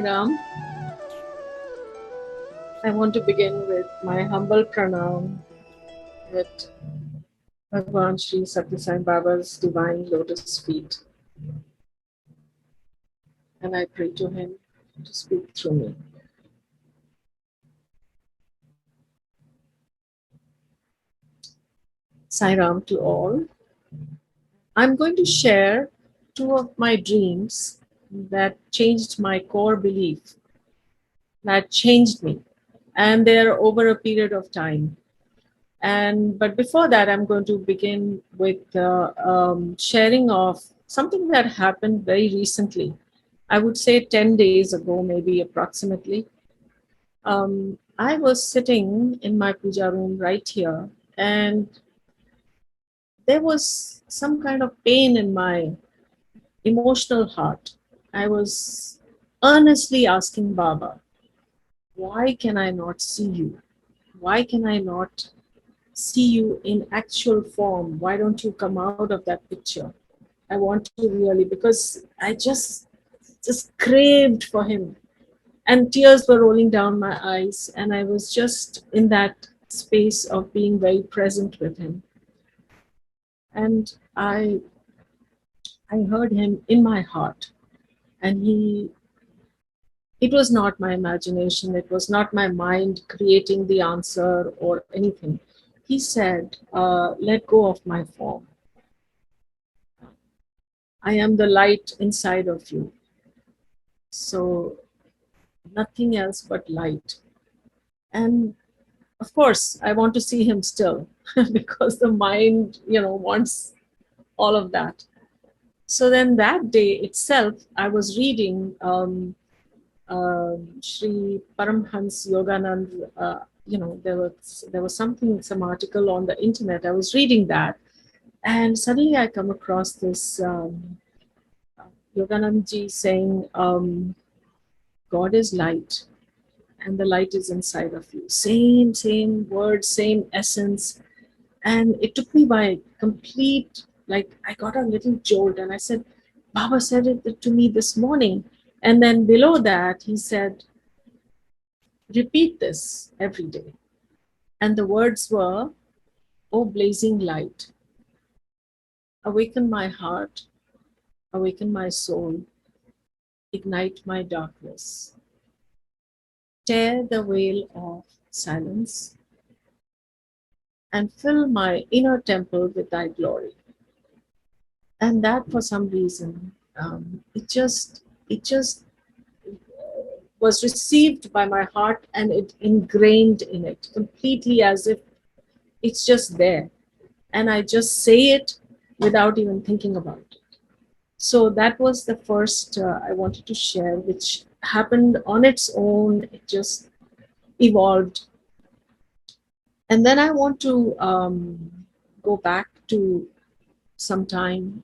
Ram. I want to begin with my humble pranam at Bhagwan Sri Satya Sai Baba's divine lotus feet, and I pray to him to speak through me. Sai Ram to all. I'm going to share two of my dreams that changed my core belief, that changed me, and they're over a period of time. And but before that, I'm going to begin with sharing of something that happened very recently. I would say 10 days ago, maybe approximately. I was sitting in my puja room right here, and there was some kind of pain in my emotional heart. I was earnestly asking Baba, why can I not see you? Why can I not see you in actual form? Why don't you come out of that picture? I want to really, because I just craved for him, and tears were rolling down my eyes, and I was just in that space of being very present with him. And I heard him in my heart, and he it was not my imagination, it was not my mind creating the answer or anything. He said, let go of my form. I am the light inside of you. So nothing else but light. And of course, I want to see him still because the mind, wants all of that. So then that day itself, I was reading Sri Paramhans Yoganand. There was some article on the internet. I was reading that, and suddenly I come across this Yoganand ji saying, "God is light, and the light is inside of you." Same words, same essence, and it took me by complete. Like I got a little jolt, and I said, "Baba said it to me this morning." And then below that, he said, repeat this every day. And the words were, "O blazing light, awaken my heart, awaken my soul, ignite my darkness, tear the veil of silence, and fill my inner temple with thy glory." And that, for some reason, it just was received by my heart, and it ingrained in it completely, as if it's just there. And I just say it without even thinking about it. So that was the first I wanted to share, which happened on its own. It just evolved. And then I want to go back to some time.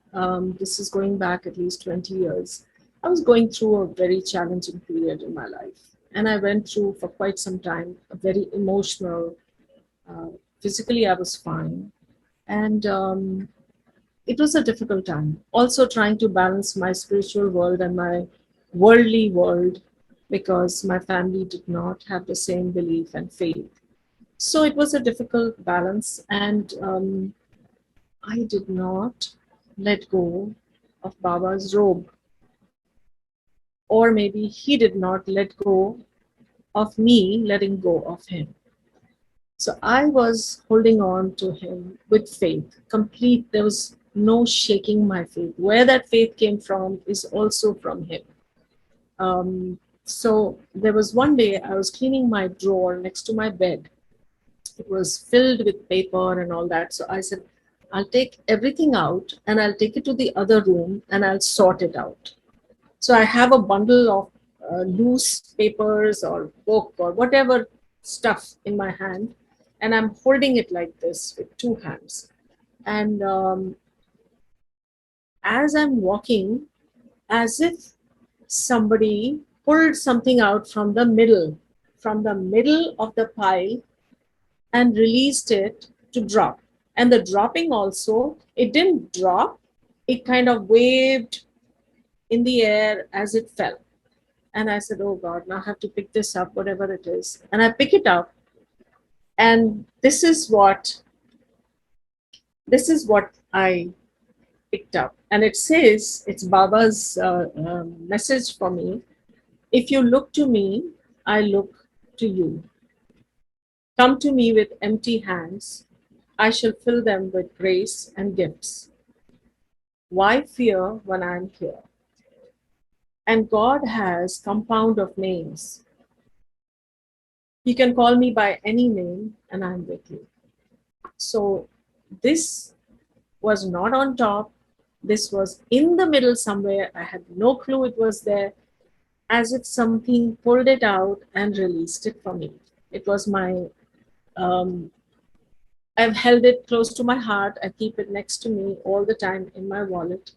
This is going back at least 20 years. I was going through a very challenging period in my life. And I went through for quite some time a very emotional, uh, physically, I was fine. And it was a difficult time. Also, trying to balance my spiritual world and my worldly world, because my family did not have the same belief and faith. So it was a difficult balance, and I did not let go of Baba's robe, or maybe he did not let go of me letting go of him. So I was holding on to him with faith, complete. There was no shaking my faith. Where that faith came from is also from him. So there was one day I was cleaning my drawer next to my bed. It was filled with paper and all that. So I said, I'll take everything out and I'll take it to the other room and I'll sort it out. So I have a bundle of loose papers or book or whatever stuff in my hand, and I'm holding it like this with two hands. And as I'm walking, as if somebody pulled something out from the middle of the pile, and released it to drop. And the dropping also, it didn't drop, it kind of waved in the air as it fell. And I said, oh God, now I have to pick this up, whatever it is. And I pick it up, and this is what I picked up. And it says, it's Baba's message for me. If you look to me, I look to you. Come to me with empty hands. I shall fill them with grace and gifts. Why fear when I'm here? And God has compound of names. You can call me by any name and I'm with you. So this was not on top. This was in the middle somewhere. I had no clue it was there, as if something pulled it out and released it for me. It was my, um, I've held it close to my heart. I keep it next to me all the time in my wallet.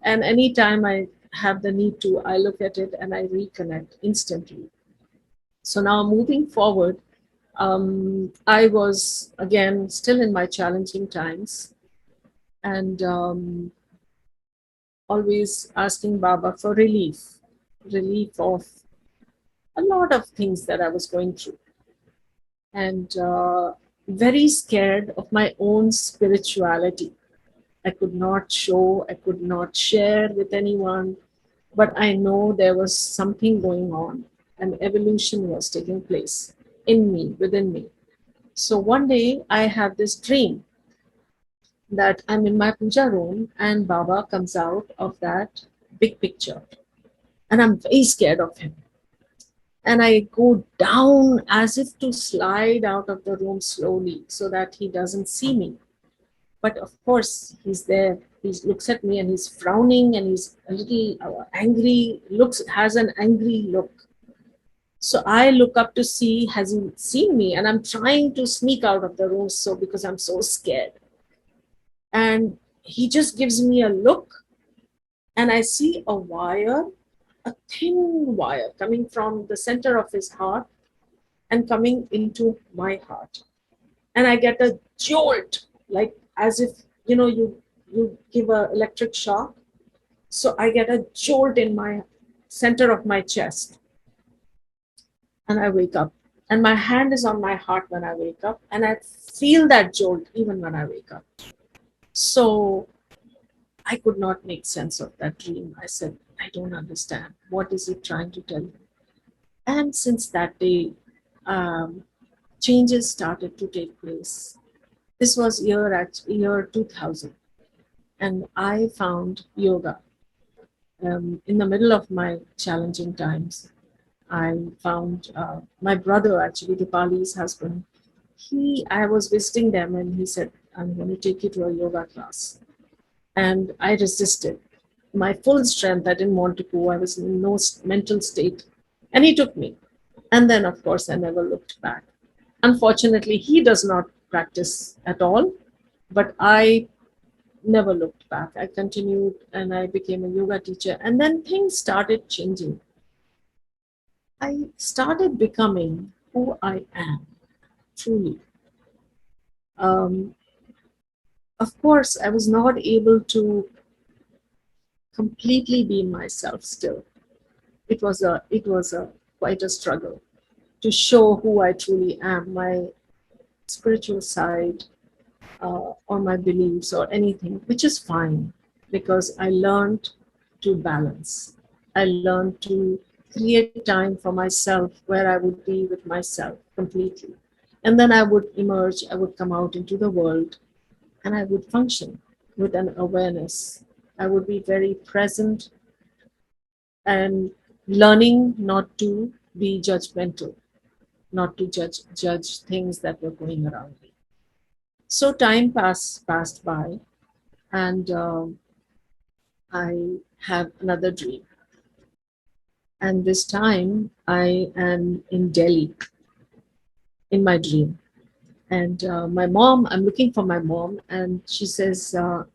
And anytime I have the need to, I look at it and I reconnect instantly. So now moving forward, I was again still in my challenging times, and always asking Baba for relief of a lot of things that I was going through, and very scared of my own spirituality. I could not show, I could not share with anyone, but I know there was something going on, and evolution was taking place in me, within me. So one day I have this dream that I'm in my puja room and Baba comes out of that big picture, and I'm very scared of him. And I go down as if to slide out of the room slowly so that he doesn't see me. But of course, he's there. He looks at me and he's frowning and he's a little angry, has an angry look. So I look up to see, has he seen me? And I'm trying to sneak out of the room because I'm so scared. And he just gives me a look, and I see a wire, a thin wire coming from the center of his heart and coming into my heart. And I get a jolt, like as if, you give a electric shock. So I get a jolt in my center of my chest, and I wake up. And my hand is on my heart when I wake up, and I feel that jolt even when I wake up. So I could not make sense of that dream. I said, I don't understand. What is it trying to tell me? And since that day, um, changes started to take place. This was year 2000, and I found yoga in the middle of my challenging times. I found my brother, actually, Dipali's husband. I was visiting them, and he said, I'm going to take you to a yoga class. And I resisted my full strength. I didn't want to go. I was in no mental state. And he took me. And then, of course, I never looked back. Unfortunately, he does not practice at all, but I never looked back. I continued and I became a yoga teacher. And then things started changing. I started becoming who I am, truly. Um, of course, I was not able to completely be myself still. It was a quite a struggle to show who I truly am, my spiritual side, or my beliefs or anything, which is fine because I learned to balance. I learned to create time for myself where I would be with myself completely. And then I would emerge, I would come out into the world, and I would function with an awareness. I would be very present and learning not to be judgmental, not to judge things that were going around me. So time passed by, and I have another dream. And this time I am in Delhi in my dream. And I'm looking for my mom, and she says, I'm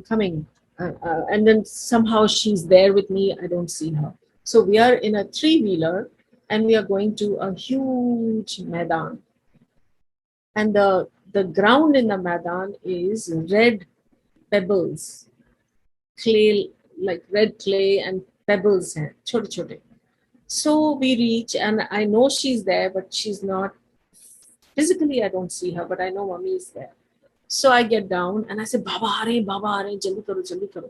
coming. And then somehow she's there with me. I don't see her. So we are in a three-wheeler, and we are going to a huge Maidan. And the ground in the Maidan is red pebbles, clay, like red clay and pebbles हैं, छोटे छोटे. So we reach, and I know she's there, but she's not physically. I don't see her, but I know mommy is there. So I get down and I say, Baba aa rahe, Baba aa rahe, jaldi karo, jaldi karo.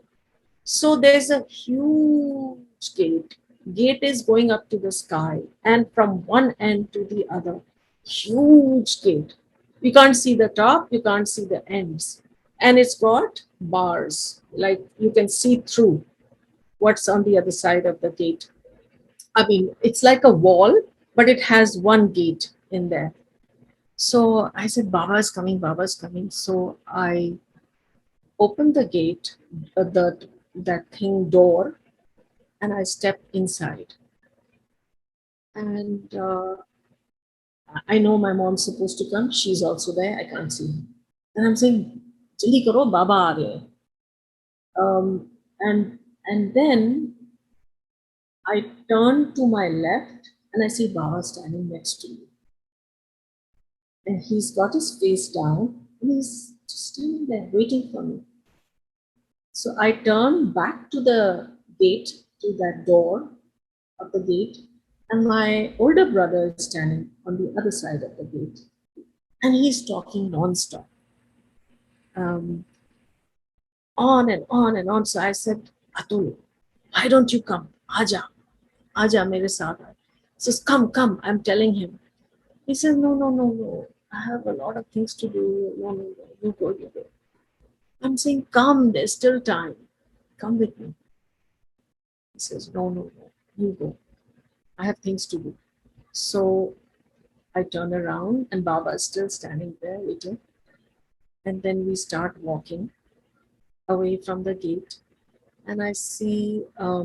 So there's a huge gate. Gate is going up to the sky, and from one end to the other, huge gate. You can't see the top, you can't see the ends. And it's got bars, like you can see through what's on the other side of the gate. I mean, it's like a wall, but it has one gate in there. So I said, Baba is coming, Baba is coming. So I opened the gate, the that thing door, and I stepped inside. And I know my mom's supposed to come. She's also there. I can't see her. And I'm saying, "Jaldi karo, Baba aa rahe hai." And then I turn to my left and I see Baba standing next to me. And he's got his face down and he's just standing there waiting for me. So I turn back to the gate, to that door of the gate, and my older brother is standing on the other side of the gate. And he's talking non-stop, um, on and on and on. So I said, Atul, why don't you come? Aja, Aja, mere saath. He says, come, come. I'm telling him. He says, no, no, no, no. I have a lot of things to do. No, no, no. You go, you go. I'm saying, come, there's still time. Come with me. He says, no, no, no. You go. I have things to do. So I turn around and Baba is still standing there waiting. And then we start walking away from the gate. And I see uh,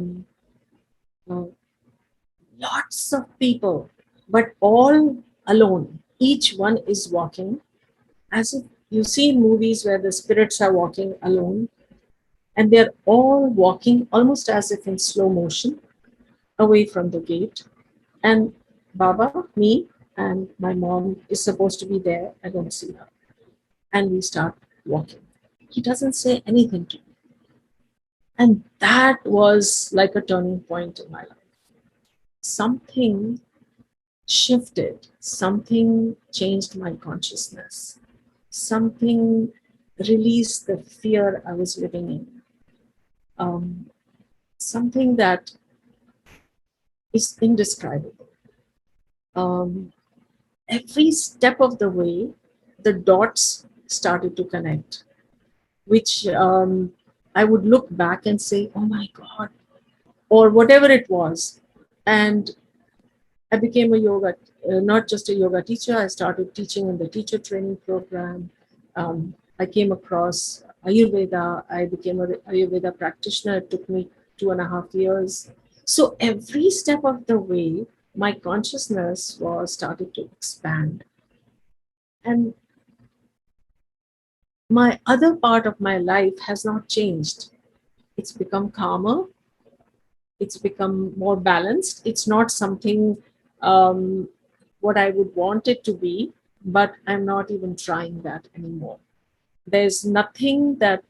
lots of people, but all alone. Each one is walking as if you see in movies where the spirits are walking alone, and they're all walking almost as if in slow motion away from the gate. And Baba, me, and my mom is supposed to be there. I don't see her. And we start walking. He doesn't say anything to me. And that was like a turning point in my life. Something shifted, something changed my consciousness, something released the fear I was living in, something that is indescribable. Um, every step of the way, the dots started to connect, which I would look back and say, oh my God, or whatever it was. And I became a yoga, not just a yoga teacher, I started teaching in the teacher training program. I came across Ayurveda. I became an Ayurveda practitioner. It took me 2.5 years. So every step of the way, my consciousness was started to expand. And my other part of my life has not changed. It's become calmer. It's become more balanced. It's not something um, what I would want it to be, but I'm not even trying that anymore. There's nothing that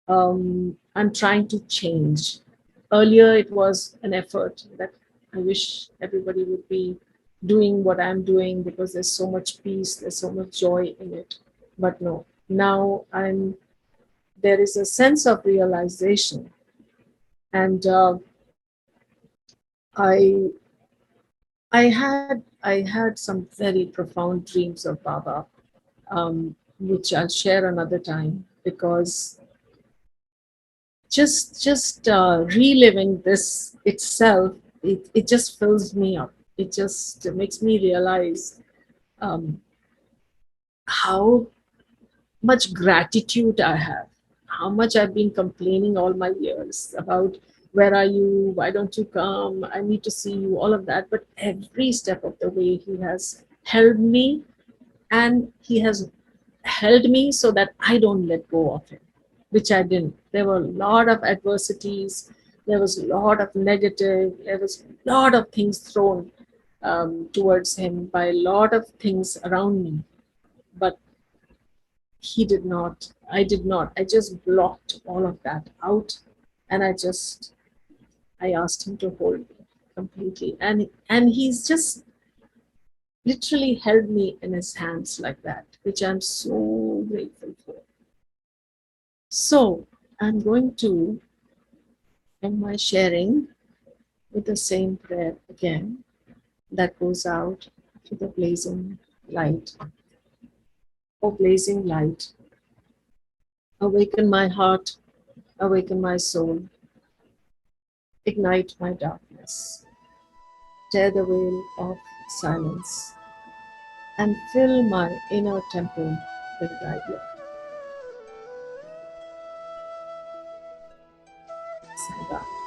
I'm trying to change. Earlier, it was an effort that I wish everybody would be doing what I'm doing because there's so much peace, there's so much joy in it. But no, now there is a sense of realization, and I I had some very profound dreams of Baba, which I'll share another time because just reliving this itself, it just fills me up. It just makes me realize um, how much gratitude I have, how much I've been complaining all my years about where are you, why don't you come, I need to see you, all of that. But every step of the way, he has held me, and he has held me so that I don't let go of him, which I didn't. There were a lot of adversities, there was a lot of negative, there was a lot of things thrown towards him by a lot of things around me. But he did not, I did not. I just blocked all of that out, and I asked him to hold me. completely. And he's just literally held me in his hands like that, which I'm so grateful for. So I'm going to end my sharing with the same prayer again that goes out to the blazing light. O blazing light, awaken my heart, awaken my soul, ignite my darkness, tear the veil of silence, and fill my inner temple with thy glory. Sangha.